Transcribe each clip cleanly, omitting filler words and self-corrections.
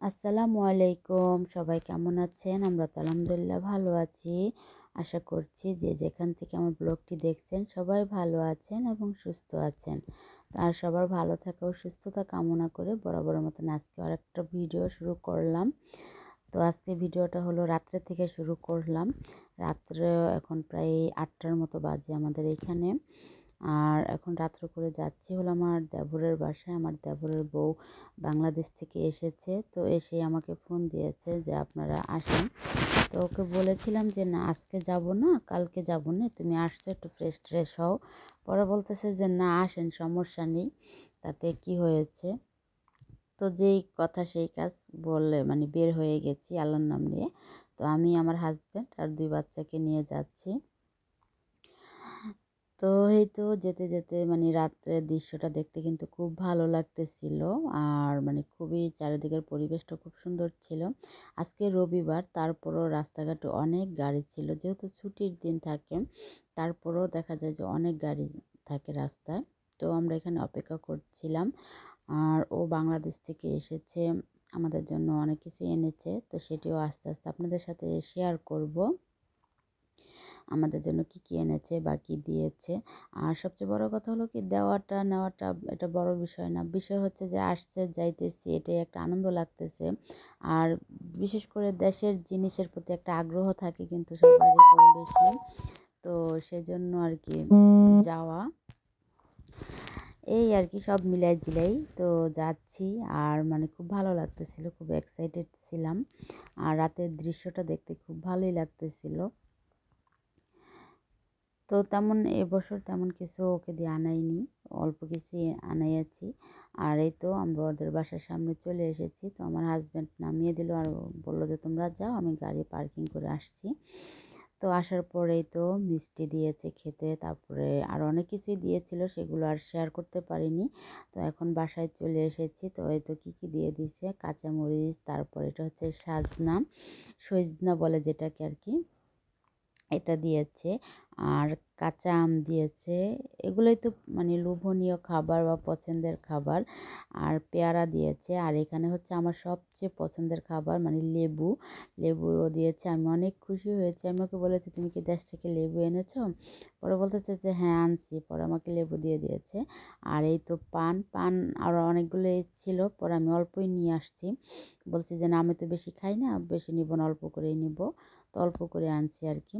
আসসালামু আলাইকুম। সবাই কেমন আছেন? আমরা তো আলহামদুলিল্লাহ ভালো আছি। আশা করছি যে যেখান থেকে আমার ব্লগটি দেখছেন সবাই ভালো আছেন এবং সুস্থ আছেন। আর সবার ভালো থাকা ও সুস্থতা কামনা করে বরাবরের মতন আজকে আরেকটা ভিডিও শুরু করলাম। তো আজকে ভিডিওটা হলো রাত্রে থেকে শুরু করলাম। রাত্রে এখন প্রায় ৮টার মতো বাজে আমাদের এখানে। আর এখন রাত্র করে যাচ্ছি হলো আমার দেবরের বাসায়। আমার দেবরের বউ বাংলাদেশ থেকে এসেছে, তো এসে আমাকে ফোন দিয়েছে যে আপনারা আসেন। তো ওকে বলেছিলাম যে না আজকে যাব না, কালকে যাব না, তুমি আসছো একটু ফ্রেশ ট্রেশ হও। পরে বলতেছে যে না আসেন, সমস্যা নেই, তাতে কি হয়েছে। তো যেই কথা সেই কাজ বলে মানে বের হয়ে গেছি আল্লাহর নাম নিয়ে। তো আমি আমার হাজব্যান্ড আর 2 বাচ্চাকে নিয়ে যাচ্ছি। তো এই তো যেতে যেতে মানে রাত্রের দৃশ্যটা দেখতে কিন্তু খুব ভালো লাগতেছিল। আর মানে খুবই চারিদিকের পরিবেশটা খুব সুন্দর ছিল। আজকে রবিবার, তারপরও রাস্তাঘাটে অনেক গাড়ি ছিল, যেহেতু ছুটির দিন থাকে তারপরেও দেখা যায় যে অনেক গাড়ি থাকে রাস্তায়। তো আমরা এখানে অপেক্ষা করছিলাম। আর ও বাংলাদেশ থেকে এসেছে, আমাদের জন্য অনেক কিছু এনেছে, তো সেটিও আস্তে আস্তে আপনাদের সাথে শেয়ার করব আমাদের জন্য কি কি এনেছে বা কি দিয়েছে। আর সবচেয়ে বড় কথা হলো কি দেওয়াটা নেওয়াটা এটা বড় বিষয় না, বিষয় হচ্ছে যে আসছে যাইতেছি এটাই একটা আনন্দ লাগতেছে। আর বিশেষ করে দেশের জিনিসের প্রতি একটা আগ্রহ থাকে কিন্তু সবারই কম বেশি। তো সেজন্য আর কি যাওয়া, এই আর কি সব মিলাই জিলাই তো যাচ্ছি। আর মানে খুব ভালো লাগতেছিল, খুব এক্সাইটেড ছিলাম। আর রাতের দৃশ্যটা দেখতে খুব ভালোই লাগতেছিল। তো তেমন এবছর তেমন কিছু ওকে দিয়ে আনাইনি, অল্প কিছুই আনাইয়াছি। আর এই তো আমরা ওদের বাসার সামনে চলে এসেছি। তো আমার হাজব্যান্ড নামিয়ে দিল আর বললো যে তোমরা যাও, আমি গাড়ি পার্কিং করে আসছি। তো আসার পরেই তো মিষ্টি দিয়েছে খেতে, তারপরে আরও অনেক কিছুই দিয়েছিল, সেগুলো আর শেয়ার করতে পারিনি। তো এখন বাসায় চলে এসেছি। তো এই তো কী কী দিয়ে দিয়েছে, কাঁচামরিচ, তারপর এটা হচ্ছে সাজনা, সজনা বলে যেটাকে আর কি, এটা দিয়েছে। আর কাঁচা আম দিয়েছে। এগুলোই তো মানে লোভনীয় খাবার বা পছন্দের খাবার। আর পেয়ারা দিয়েছে। আর এখানে হচ্ছে আমার সবচেয়ে পছন্দের খাবার মানে লেবু, লেবুও দিয়েছে। আমি অনেক খুশি হয়েছি। আমি ওকে বলেছি তুমি কি দেশ থেকে লেবু এনেছো? পরে বলতেছে যে হ্যাঁ আনছি। পরে আমাকে লেবু দিয়ে দিয়েছে। আর এই তো পান, পান আরও অনেকগুলো ছিল, পরে আমি অল্পই নিয়ে আসছি। বলছি যে না আমি তো বেশি খাই না, বেশি নিব না, অল্প করেই নিব। তো অল্প করে আনছি আর কি।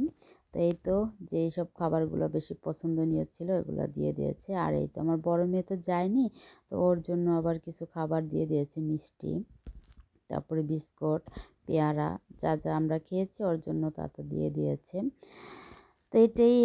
তো এই তো যে সব খাবারগুলো বেশি পছন্দনীয় ছিল এগুলো দিয়ে দিয়েছে। আর এই তো আমার বড় মেয়ে তো যায়নি, তো ওর জন্য আবার কিছু খাবার দিয়ে দিয়েছে, মিষ্টি, তারপরে বিস্কুট, পেয়ারা, যা যা আমরা খেয়েছি ওর জন্য তা তো দিয়ে দিয়েছে। তো এটাই